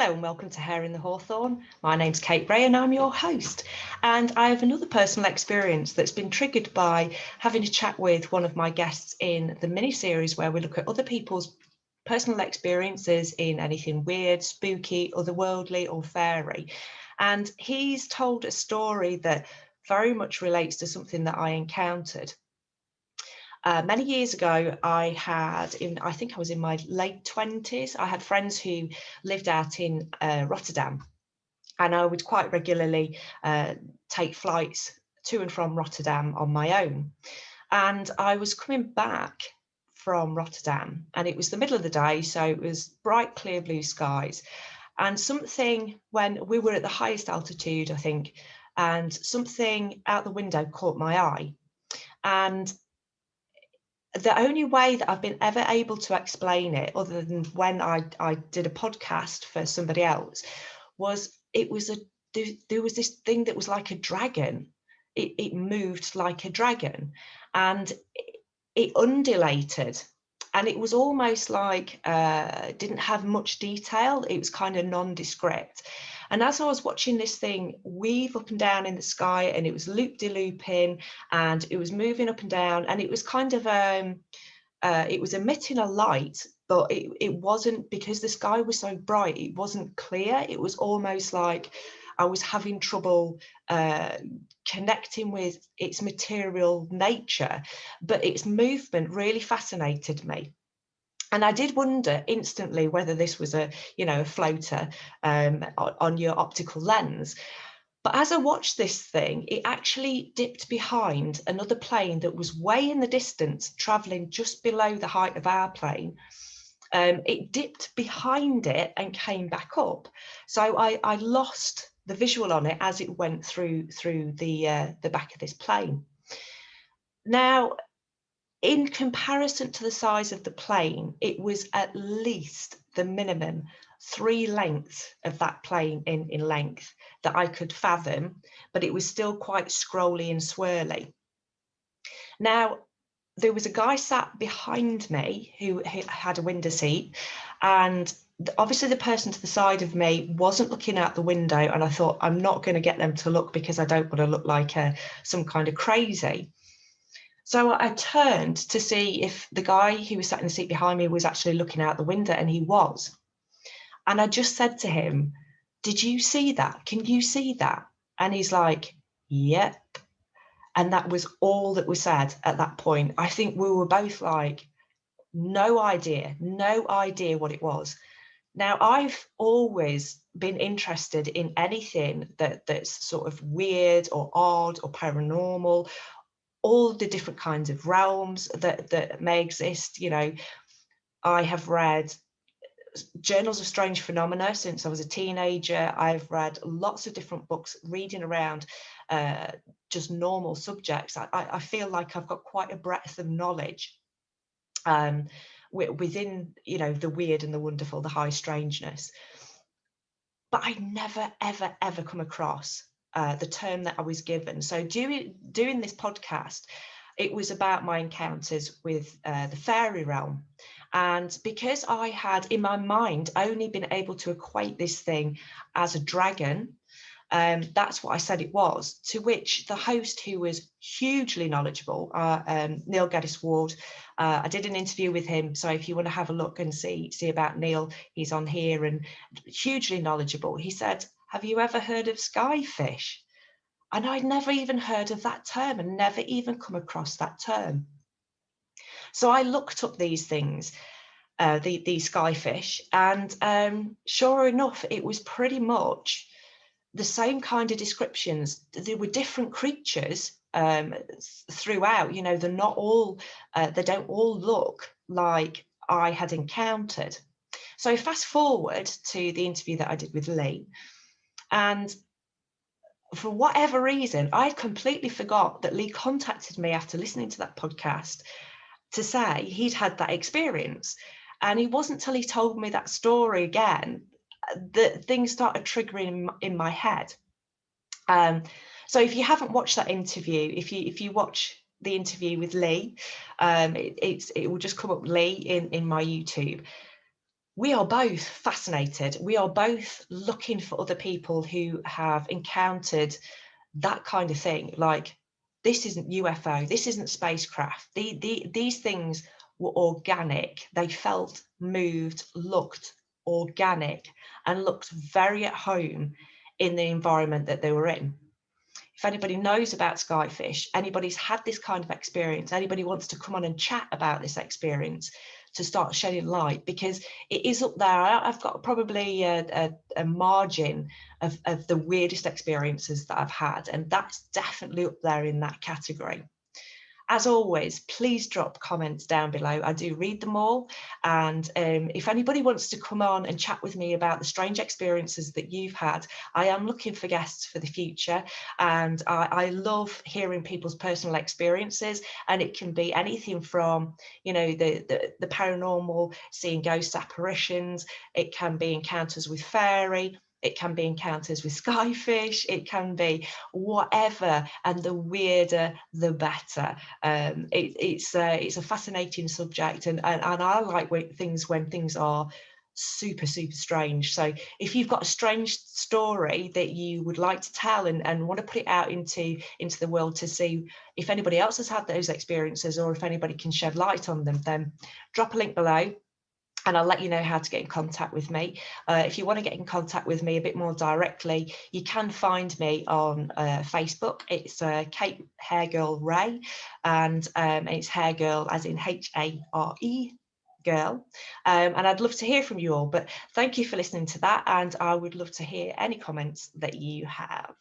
Hello and welcome to Hair in the Hawthorn. My name's Kate Ray and I'm your host. And I have another personal experience that's been triggered by having a chat with one of my guests in the mini-series where we look at other people's personal experiences in anything weird, spooky, otherworldly or fairy. And he's told a story that very much relates to something that I encountered. Many years ago, I think I was in my late 20s, I had friends who lived out in Rotterdam, and I would quite regularly take flights to and from Rotterdam on my own. And I was coming back from Rotterdam, and it was the middle of the day, so it was bright, clear blue skies. And something, when we were at the highest altitude, I think, and something out the window caught my eye. And the only way that I've been ever able to explain it, other than when I did a podcast for somebody else, was there was this thing that was like a dragon. It moved like a dragon, and it undulated, and it was almost like it didn't have much detail. It was kind of nondescript. And as I was watching this thing weave up and down in the sky, and it was loop-de-looping, and it was moving up and down, and it was kind of it was emitting a light, but it wasn't, because the sky was so bright, it wasn't clear. It was almost like I was having trouble connecting with its material nature, but its movement really fascinated me. And I did wonder instantly whether this was a floater on your optical lens. But as I watched this thing, it actually dipped behind another plane that was way in the distance, traveling just below the height of our plane. It dipped behind it and came back up. So I lost the visual on it as it went through the back of this plane. Now, in comparison to the size of the plane, it was at least the minimum 3 lengths of that plane in length that I could fathom, but it was still quite scrolly and swirly. Now, there was a guy sat behind me who had a window seat, and obviously the person to the side of me wasn't looking out the window, and I thought, I'm not going to get them to look because I don't want to look like some kind of crazy. So I turned to see if the guy who was sat in the seat behind me was actually looking out the window, and he was. And I just said to him, did you see that? Can you see that? And he's like, yep. And that was all that was said at that point. I think we were both like, no idea what it was. Now, I've always been interested in anything that's sort of weird or odd or paranormal, all the different kinds of realms that may exist. I have read journals of strange phenomena since I was a teenager. I've read lots of different books reading around just normal subjects. I feel like I've got quite a breadth of knowledge within the weird and the wonderful, the high strangeness. But I never ever come across the term that I was given. So doing this podcast, it was about my encounters with the fairy realm. And because I had in my mind only been able to equate this thing as a dragon, that's what I said it was, to which the host, who was hugely knowledgeable, Neil Geddes Ward, I did an interview with him. So if you want to have a look and see about Neil, he's on here, and hugely knowledgeable. He said, have you ever heard of skyfish? And I'd never even heard of that term and never even come across that term. So I looked up these things, these skyfish, and sure enough, it was pretty much the same kind of descriptions. There were different creatures throughout. They're not all, they don't all look like I had encountered. So fast forward to the interview that I did with Lee, and for whatever reason, I completely forgot that Lee contacted me after listening to that podcast to say he'd had that experience. And it wasn't until he told me that story again that things started triggering in my head. So if you haven't watched that interview, if you watch the interview with Lee, it will just come up Lee in my YouTube. we are both fascinated. We are both looking for other people who have encountered that kind of thing. Like, this isn't UFO, this isn't spacecraft. These things were organic. They felt, moved, looked organic, and looked very at home in the environment that they were in. If anybody knows about Skyfish, anybody's had this kind of experience, anybody wants to come on and chat about this experience, to start shedding light, because it is up there. I've got probably a margin of the weirdest experiences that I've had, and that's definitely up there in that category. As always, please drop comments down below. I do read them all. And if anybody wants to come on and chat with me about the strange experiences that you've had, I am looking for guests for the future. And I love hearing people's personal experiences. And it can be anything from, you know, the paranormal, seeing ghost apparitions. It can be encounters with fairy. It can be encounters with Skyfish. It can be whatever, and the weirder, the better. It's a fascinating subject, and I like when things are super strange. So if you've got a strange story that you would like to tell and want to put it out into the world to see if anybody else has had those experiences, or if anybody can shed light on them, then drop a link below and I'll let you know how to get in contact with me. If you want to get in contact with me a bit more directly, you can find me on Facebook. It's Kate Hairgirl Ray, and it's Hairgirl as in H-A-R-E girl. And I'd love to hear from you all, but thank you for listening to that, and I would love to hear any comments that you have.